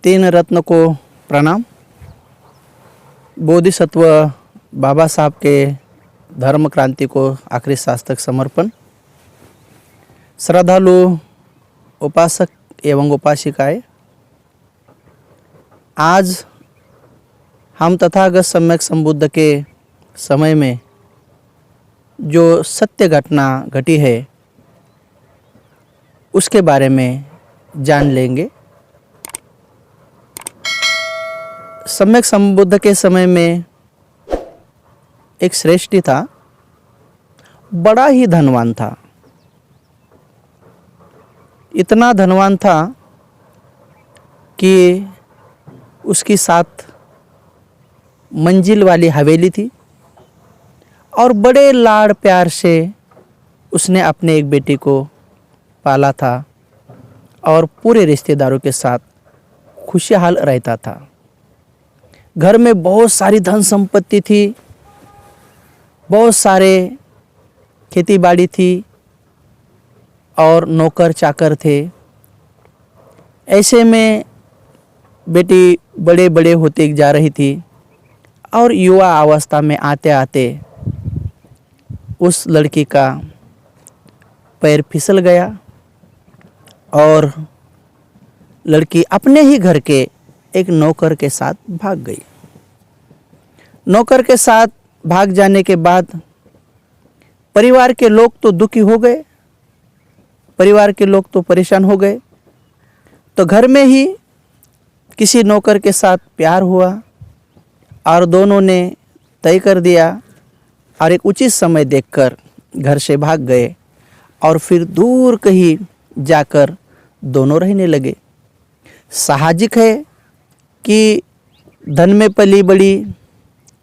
तीन रत्न को प्रणाम। बोधिसत्व बाबा साहब के धर्म क्रांति को आखिरी सांस तक समर्पण। श्रद्धालु उपासक एवं उपासिकाएं, आज हम तथागत सम्यक संबुद्ध के समय में जो सत्य घटना घटी है उसके बारे में जान लेंगे। सम्यक संबुद्ध के समय में एक श्रेष्ठी था, बड़ा ही धनवान था। इतना धनवान था कि उसकी 7 मंजिल वाली हवेली थी और बड़े लाड़ प्यार से उसने अपने एक बेटी को पाला था और पूरे रिश्तेदारों के साथ खुशहाल रहता था। घर में बहुत सारी धन संपत्ति थी, बहुत सारे खेती बाड़ी थी और नौकर चाकर थे। ऐसे में बेटी बड़े बड़े होते जा रही थी और युवा अवस्था में आते आते उस लड़की का पैर फिसल गया और लड़की अपने ही घर के एक नौकर के साथ भाग गई। नौकर के साथ भाग जाने के बाद परिवार के लोग तो दुखी हो गए, परिवार के लोग तो परेशान हो गए। तो घर में ही किसी नौकर के साथ प्यार हुआ और दोनों ने तय कर दिया और एक उचित समय देखकर घर से भाग गए और फिर दूर कहीं जाकर दोनों रहने लगे। साहजिक है कि धन में पली बड़ी,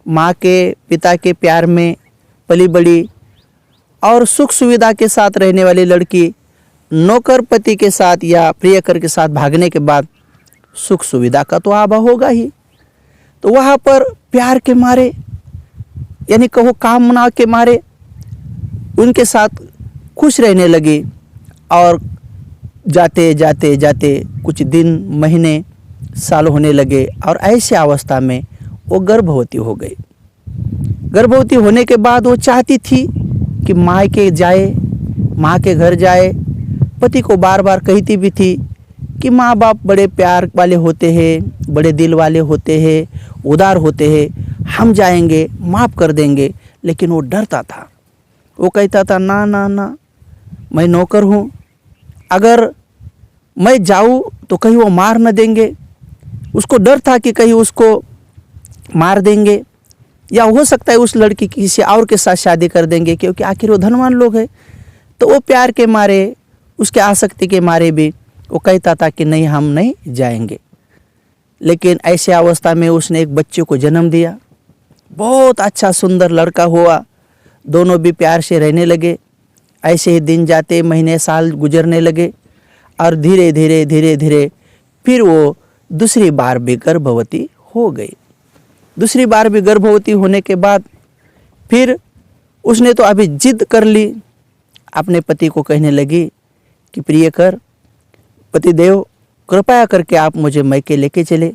माँ के पिता के प्यार में पली बड़ी और सुख सुविधा के साथ रहने वाली लड़की नौकर पति के साथ या प्रियकर के साथ भागने के बाद सुख सुविधा का तो आभा होगा ही। तो वहाँ पर प्यार के मारे यानी कहो कामना के मारे उनके साथ खुश रहने लगी और जाते जाते जाते कुछ दिन महीने साल होने लगे और ऐसे अवस्था में वो गर्भवती हो गई। गर्भवती होने के बाद वो चाहती थी कि माँ के जाए, माँ के घर जाए। पति को बार बार कहती भी थी कि माँ बाप बड़े प्यार वाले होते हैं, बड़े दिल वाले होते हैं, उदार होते हैं, हम जाएंगे, माफ़ कर देंगे। लेकिन वो डरता था। वो कहता था ना ना ना, मैं नौकर हूँ, अगर मैं जाऊँ तो कहीं वो मार न देंगे। उसको डर था कि कहीं उसको मार देंगे या हो सकता है उस लड़की की किसी और के साथ शादी कर देंगे, क्योंकि आखिर वो धनवान लोग हैं। तो वो प्यार के मारे, उसके आसक्ति के मारे भी वो कहता था कि नहीं, हम नहीं जाएंगे। लेकिन ऐसे अवस्था में उसने एक बच्चे को जन्म दिया। बहुत अच्छा सुंदर लड़का हुआ, दोनों भी प्यार से रहने लगे। ऐसे ही दिन जाते, महीने साल गुजरने लगे और धीरे धीरे धीरे धीरे फिर वो दूसरी बार भी गर्भवती हो गई। दूसरी बार भी गर्भवती होने के बाद फिर उसने तो अभी जिद कर ली। अपने पति को कहने लगी कि प्रियकर, पतिदेव, कृपया करके आप मुझे मैके लेके चले।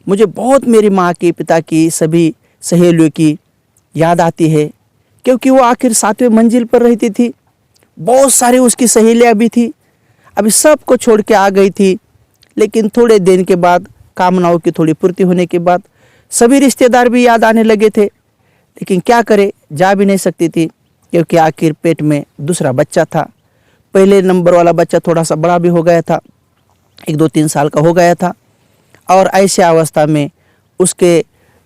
मुझे बहुत मेरी माँ की, पिता की, सभी सहेलियों की याद आती है, क्योंकि वो आखिर 7वें मंजिल पर रहती थी। बहुत सारी उसकी सहेलियाँ भी थी, अभी सबको छोड़ के आ गई थी। लेकिन थोड़े दिन के बाद, कामनाओं की थोड़ी पूर्ति होने के बाद, सभी रिश्तेदार भी याद आने लगे थे। लेकिन क्या करे, जा भी नहीं सकती थी, क्योंकि आखिर पेट में दूसरा बच्चा था। पहले नंबर वाला बच्चा थोड़ा सा बड़ा भी हो गया था, 1-2-3 साल का हो गया था। और ऐसे अवस्था में उसके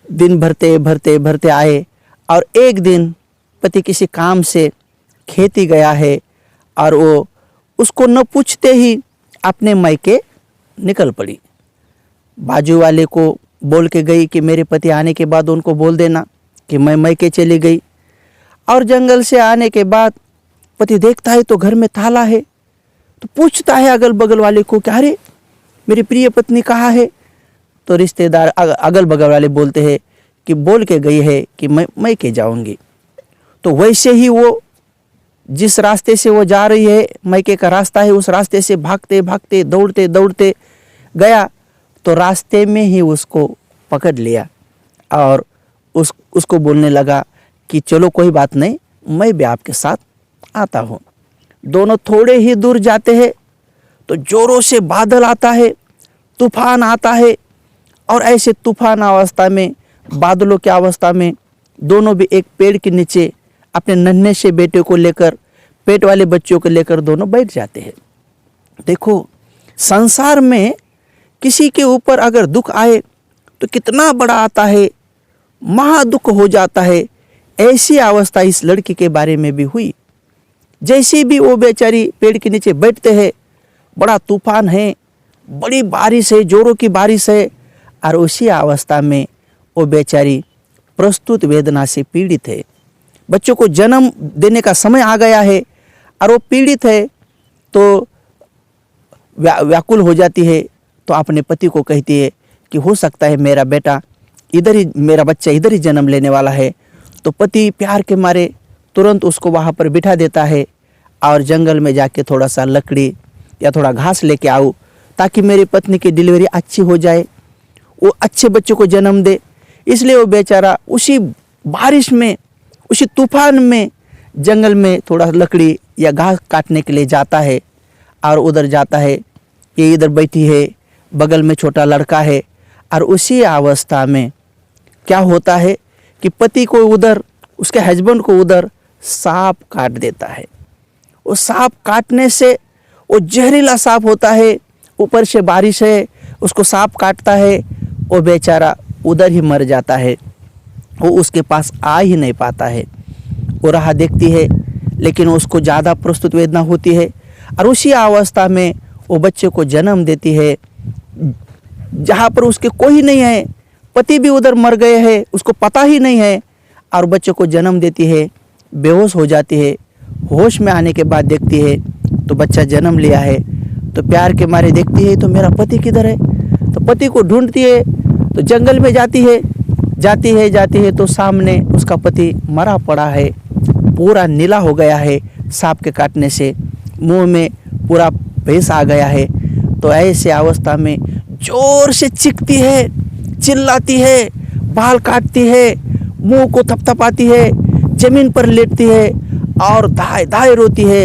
दिन भरते भरते भरते आए और एक दिन पति किसी काम से खेती गया है और वो उसको न पूछते ही अपने मैके निकल पड़ी। बाजू वाले को बोल के गई कि मेरे पति आने के बाद उनको बोल देना कि मैं मैके चली गई। और जंगल से आने के बाद पति देखता है तो घर में ताला है। तो पूछता है अगल बगल वाले को कि अरे मेरी प्रिय पत्नी कहाँ है। तो रिश्तेदार अगल बगल वाले बोलते हैं कि बोल के गई है कि मैं मैके जाऊंगी। तो वैसे ही वो जिस रास्ते से वो जा रही है, मैके का रास्ता है, उस रास्ते से भागते भागते दौड़ते दौड़ते गया तो रास्ते में ही उसको पकड़ लिया और उसको बोलने लगा कि चलो कोई बात नहीं, मैं भी आपके साथ आता हूँ। दोनों थोड़े ही दूर जाते हैं तो जोरों से बादल आता है, तूफान आता है, और ऐसे तूफान अवस्था में, बादलों की अवस्था में दोनों भी एक पेड़ के नीचे अपने नन्हे से बेटे को लेकर, पेट वाले बच्चों को लेकर दोनों बैठ जाते हैं। देखो, संसार में किसी के ऊपर अगर दुख आए तो कितना बड़ा आता है, महा दुख हो जाता है। ऐसी अवस्था इस लड़की के बारे में भी हुई। जैसे भी वो बेचारी पेड़ के नीचे बैठते हैं, बड़ा तूफान है, बड़ी बारिश है, जोरों की बारिश है, और उसी अवस्था में वो बेचारी प्रस्तुत वेदना से पीड़ित है। बच्चों को जन्म देने का समय आ गया है और वो पीड़ित है, तो व्याकुल हो जाती है। तो अपने पति को कहती है कि हो सकता है मेरा बच्चा इधर ही जन्म लेने वाला है। तो पति प्यार के मारे तुरंत उसको वहाँ पर बिठा देता है और जंगल में जाके थोड़ा सा लकड़ी या थोड़ा घास लेके आओ ताकि मेरी पत्नी की डिलीवरी अच्छी हो जाए, वो अच्छे बच्चे को जन्म दे। इसलिए वो बेचारा उसी बारिश में, उसी तूफान में जंगल में थोड़ा लकड़ी या घास काटने के लिए जाता है और उधर जाता है। ये इधर बैठी है, बगल में छोटा लड़का है, और उसी अवस्था में क्या होता है कि पति को उधर, उसके हस्बैंड को उधर सांप काट देता है। वो सांप काटने से, वो जहरीला सांप होता है, ऊपर से बारिश है, उसको सांप काटता है, वो बेचारा उधर ही मर जाता है। वो उसके पास आ ही नहीं पाता है। वो राह देखती है लेकिन उसको ज़्यादा प्रस्तुत वेदना होती है, और उसी अवस्था में वो बच्चे को जन्म देती है जहाँ पर उसके कोई नहीं है। पति भी उधर मर गए हैं, उसको पता ही नहीं है, और बच्चे को जन्म देती है, बेहोश हो जाती है। होश में आने के बाद देखती है तो बच्चा जन्म लिया है। तो प्यार के मारे देखती है तो मेरा पति किधर है। तो पति को ढूंढती है, तो जंगल में जाती है तो सामने उसका पति मरा पड़ा है, पूरा नीला हो गया है सांप के काटने से, मुंह में पूरा भैंस आ गया है। तो ऐसे अवस्था में जोर से चीखती है, चिल्लाती है, बाल काटती है, मुंह को थपथपाती है, जमीन पर लेटती है और दाए दाए रोती है।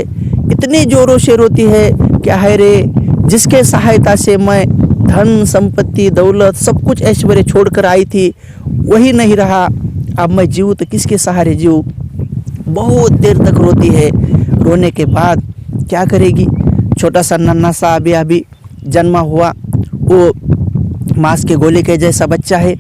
इतनी जोरों से रोती है क्या है रे, जिसके सहायता से मैं धन संपत्ति दौलत सब कुछ ऐश्वर्य छोड़कर आई थी, वही नहीं रहा। अब मैं जीऊँ तो किसके सहारे जीऊँ। बहुत देर तक रोती है। रोने के बाद क्या करेगी, छोटा सा नन्हा सा अभी जन्मा हुआ वो मांस के गोले के जैसा बच्चा है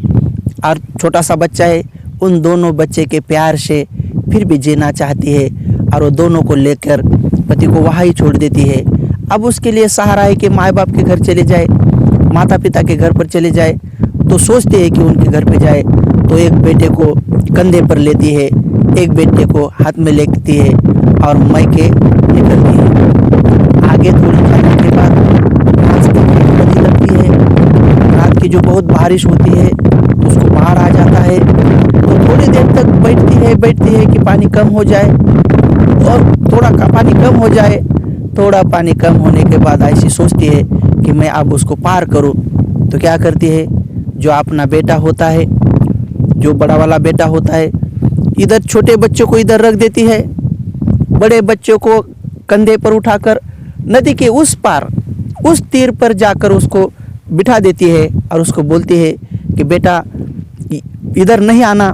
और छोटा सा बच्चा है। उन दोनों बच्चे के प्यार से फिर भी जीना चाहती है और वो दोनों को लेकर पति को वहाँ ही छोड़ देती है। अब उसके लिए सहारा है कि माँ बाप के घर चले जाए, माता पिता के घर पर चले जाए। तो सोचती है कि उनके घर पे जाए, तो एक बेटे को कंधे पर लेती है, एक बेटे को हाथ में लेती है और मायके निकलती है। आगे थोड़ी जाने के बाद रास्ते में नदी लगती है। रात की जो बहुत बारिश होती है तो उसको बाहर आ जाता है। तो थोड़ी देर तक बैठती है कि पानी कम हो जाए, और थोड़ा पानी कम हो जाए। थोड़ा पानी कम होने के बाद ऐसी सोचती है कि मैं अब उसको पार करूं। तो क्या करती है, जो अपना बेटा होता है, जो बड़ा वाला बेटा होता है, इधर छोटे बच्चों को इधर रख देती है, बड़े बच्चों को कंधे पर उठाकर नदी के उस पार, उस तीर पर जाकर उसको बिठा देती है और उसको बोलती है कि बेटा इधर नहीं आना,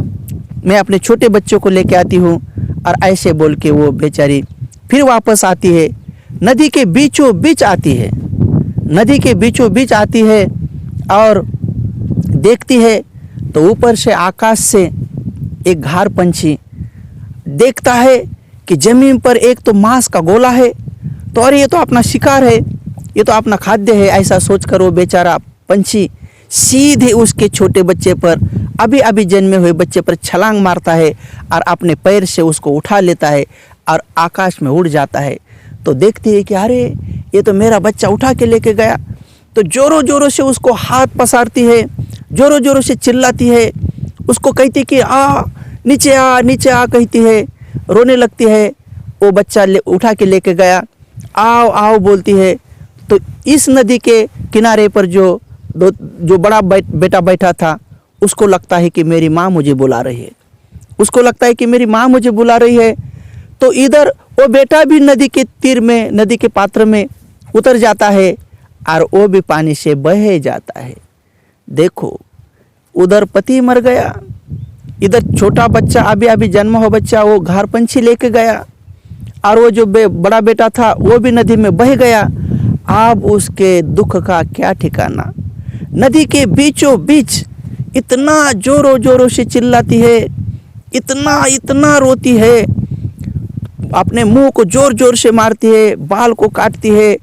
मैं अपने छोटे बच्चों को लेके आती हूँ। और ऐसे बोल के वो बेचारी फिर वापस आती है, नदी के बीचों बीच आती है। नदी के बीचों बीच आती है और देखती है तो ऊपर से आकाश से एक घार पंछी देखता है कि जमीन पर एक तो मांस का गोला है, तो अरे ये तो अपना शिकार है, ये तो अपना खाद्य है। ऐसा सोचकर वो बेचारा पंछी सीधे उसके छोटे बच्चे पर, अभी जन्मे हुए बच्चे पर छलांग मारता है और अपने पैर से उसको उठा लेता है और आकाश में उड़ जाता है। तो देखती है कि अरे ये तो मेरा बच्चा उठा के लेके गया। तो जोरों जोरों से उसको हाथ पसारती है, जोरों जोरों से चिल्लाती है, उसको कहती कि नीचे आ कहती है, रोने लगती है। वो बच्चा उठा के लेके गया, आओ बोलती है। तो इस नदी के किनारे पर जो जो बड़ा बेटा बैठा था उसको लगता है कि मेरी माँ मुझे बुला रही है, उसको लगता है कि मेरी माँ मुझे बुला रही है। तो इधर वो बेटा भी नदी के तीर में, नदी के पात्र में उतर जाता है और वो भी पानी से बह जाता है। देखो, उधर पति मर गया, इधर छोटा बच्चा अभी अभी जन्म हो बच्चा वो घार पंछी लेके गया, और वो जो बड़ा बेटा था वो भी नदी में बह गया। अब उसके दुख का क्या ठिकाना। नदी के बीचों बीच इतना जोरों जोरों से चिल्लाती है, इतना इतना रोती है, अपने मुंह को जोर जोर से मारती है, बाल को काटती है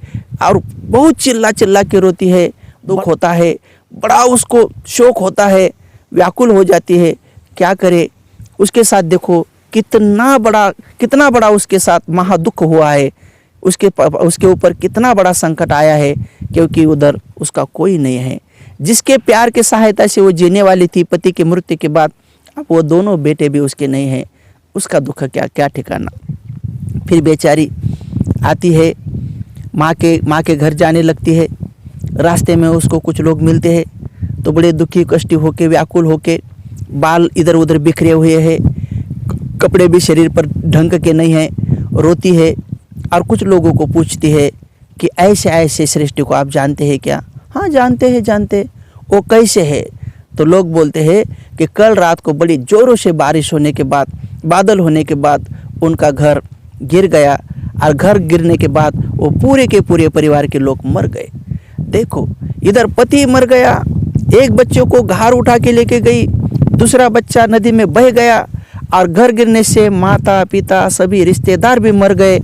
और बहुत चिल्ला चिल्ला के रोती है। दुख होता है, बड़ा उसको शोक होता है, व्याकुल हो जाती है। क्या करे, उसके साथ देखो कितना बड़ा उसके साथ महादुख हुआ है, उसके ऊपर कितना बड़ा संकट आया है, क्योंकि उधर उसका कोई नहीं है जिसके प्यार के सहायता से वो जीने वाली थी पति की मृत्यु के बाद। अब वो दोनों बेटे भी उसके नहीं हैं, उसका दुख क्या क्या ठिकाना। फिर बेचारी आती है, माँ के घर जाने लगती है। रास्ते में उसको कुछ लोग मिलते हैं तो बड़े दुखी कष्टी होके, व्याकुल होके, बाल इधर उधर बिखरे हुए हैं, कपड़े भी शरीर पर ढंग के नहीं हैं, रोती है और कुछ लोगों को पूछती है कि ऐसे ऐसे सृष्टि को आप जानते हैं क्या? हाँ जानते हैं। वो कैसे है? तो लोग बोलते हैं कि कल रात को बड़ी ज़ोरों से बारिश होने के बाद, बादल होने के बाद उनका घर गिर गया, और घर गिरने के बाद वो पूरे के पूरे परिवार के लोग मर गए। देखो, इधर पति मर गया, एक बच्चे को घार उठा के लेके गई, दूसरा बच्चा नदी में बह गया, और घर गिरने से माता पिता सभी रिश्तेदार भी मर गए।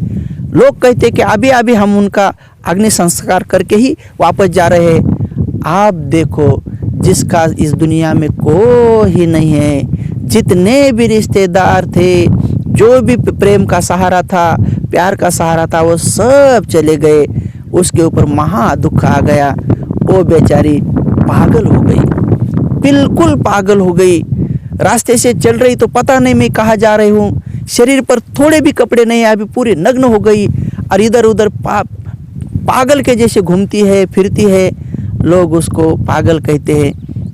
लोग कहते कि अभी अभी हम उनका अग्नि संस्कार करके ही वापस जा रहे हैं। आप देखो, जिसका इस दुनिया में कोई नहीं है, जितने भी रिश्तेदार थे, जो भी प्रेम का सहारा था, प्यार का सहारा था, वो सब चले गए। उसके ऊपर महा दुख आ गया। वो बेचारी पागल हो गई, बिल्कुल पागल हो गई। रास्ते से चल रही तो पता नहीं मैं कहाँ जा रही हूँ, शरीर पर थोड़े भी कपड़े नहीं, अभी पूरी नग्न हो गई, और इधर उधर पागल के जैसे घूमती है, फिरती है। लोग उसको पागल कहते हैं।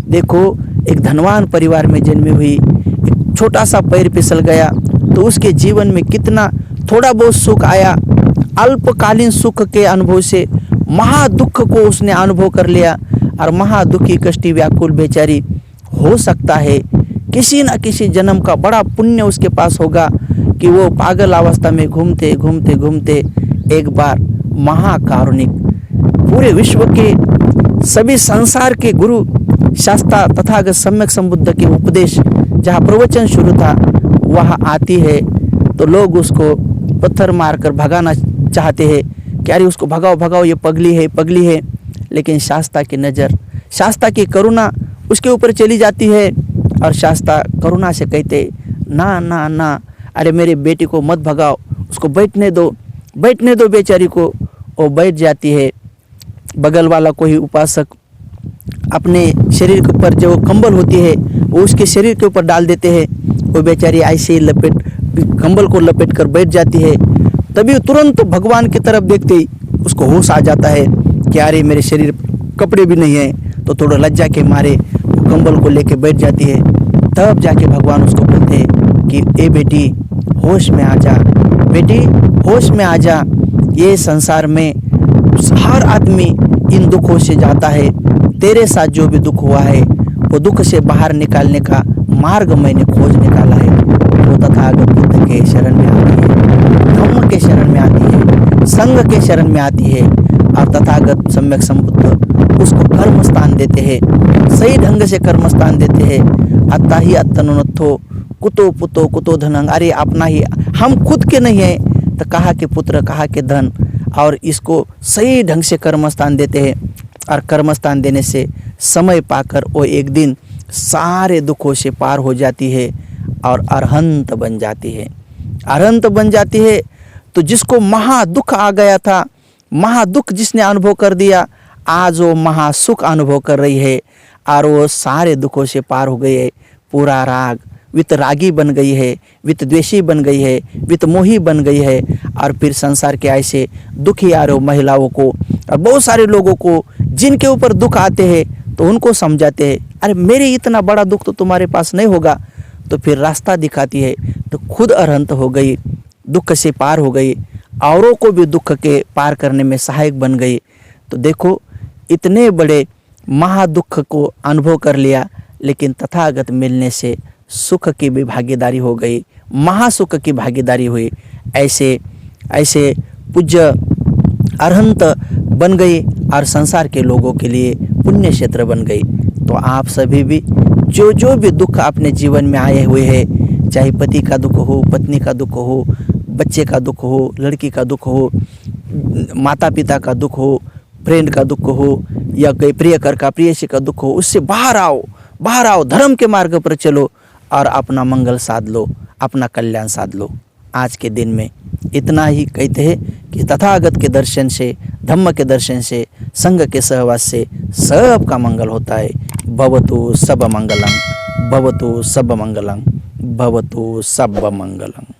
देखो, एक धनवान परिवार में जन्मी हुई, एक छोटा सा पैर फिसल गया तो उसके जीवन में कितना थोड़ा बहुत सुख आया। अल्पकालीन सुख के अनुभव से महादुख को उसने अनुभव कर लिया, और महादुखी कष्टी व्याकुल बेचारी हो सकता है किसी न किसी जन्म का बड़ा पुण्य उसके पास होगा कि वो पागल अवस्था में घूमते घूमते घूमते एक बार महाकारुणिक, पूरे विश्व के सभी संसार के गुरु शास्त्रा तथागत सम्यक संबुद्ध के उपदेश जहाँ प्रवचन शुरू था वहाँ आती है। तो लोग उसको पत्थर मारकर भगाना चाहते हैं कि अरे उसको भगाओ भगाओ, ये पगली है। लेकिन शास्त्रा की नज़र, शास्त्रा की करुणा उसके ऊपर चली जाती है, और शास्त्रा करुणा से कहते ना ना ना, अरे मेरे बेटी को मत भगाओ, उसको बैठने दो बेचारी को। वो बैठ जाती है। बगल वाला कोई उपासक अपने शरीर के ऊपर जो कंबल होती है वो उसके शरीर के ऊपर डाल देते हैं। वो बेचारी ऐसे ही कंबल को लपेट कर बैठ जाती है। तभी तुरंत भगवान की तरफ देखते ही उसको होश आ जाता है कि अरे मेरे शरीर कपड़े भी नहीं हैं। तो थोड़ा लज्जा के मारे वो कंबल को लेके बैठ जाती है। तब जाके भगवान उसको बोलते हैं कि ए बेटी होश में आ जा, बेटी होश में आ जा। ये संसार में हर आदमी इन दुखों से जाता है। तेरे साथ जो भी दुख हुआ है वो दुख से बाहर निकालने का मार्ग मैंने खोज निकाला है। वो तथागत बुद्ध के शरण में आती है, धम्म के शरण में आती है, संघ के शरण में आती है, और तथागत सम्यक संबुद्ध उसको कर्म स्थान देते हैं, सही ढंग से कर्म स्थान देते हैं। अत्ता ही अत्तनुनत्थो कुतो पुतो कुतो धनं, अरे अपना ही, हम खुद के नहीं हैं तो कहाँ के पुत्र कहाँ के धन। और इसको सही ढंग से कर्म स्थान देते हैं, और कर्म स्थान देने से समय पाकर वो एक दिन सारे दुखों से पार हो जाती है और अरहंत बन जाती है। अरहंत बन जाती है तो जिसको महादुख आ गया था, महादुख जिसने अनुभव कर दिया, आज वो महासुख अनुभव कर रही है, और वो सारे दुखों से पार हो गई है। पूरा राग वितरागी बन गई है, वितद्वेषी बन गई है, वितमोही बन गई है। और फिर संसार के ऐसे दुखी आ रहे महिलाओं को और बहुत सारे लोगों को जिनके ऊपर दुख आते हैं तो उनको समझाते हैं, अरे मेरे इतना बड़ा दुख तो तुम्हारे पास नहीं होगा। तो फिर रास्ता दिखाती है, तो खुद अरहंत हो गई, दुख से पार हो गई, औरों को भी दुख के पार करने में सहायक बन गई। तो देखो, इतने बड़े महादुख को अनुभव कर लिया, लेकिन तथागत मिलने से सुख की भी भागीदारी हो गई, महासुख की भागीदारी हुई। ऐसे ऐसे पूज्य अरहंत बन गई और संसार के लोगों के लिए पुण्य क्षेत्र बन गई। तो आप सभी भी जो भी दुख अपने जीवन में आए हुए हैं, चाहे पति का दुख हो, पत्नी का दुख हो, बच्चे का दुख हो, लड़की का दुख हो, माता पिता का दुख हो, फ्रेंड का दुख हो, या कोई प्रियकर का, प्रेयसी का दुख हो, उससे बाहर आओ, बाहर आओ, धर्म के मार्ग पर चलो और अपना मंगल साध लो, अपना कल्याण साध लो। आज के दिन में इतना ही कहते हैं कि तथागत के दर्शन से, धम्म के दर्शन से, संघ के सहवास से सबका मंगल होता है। भवतु सब मंगलम, भवतु सब मंगलम, भवतु सब मंगलम।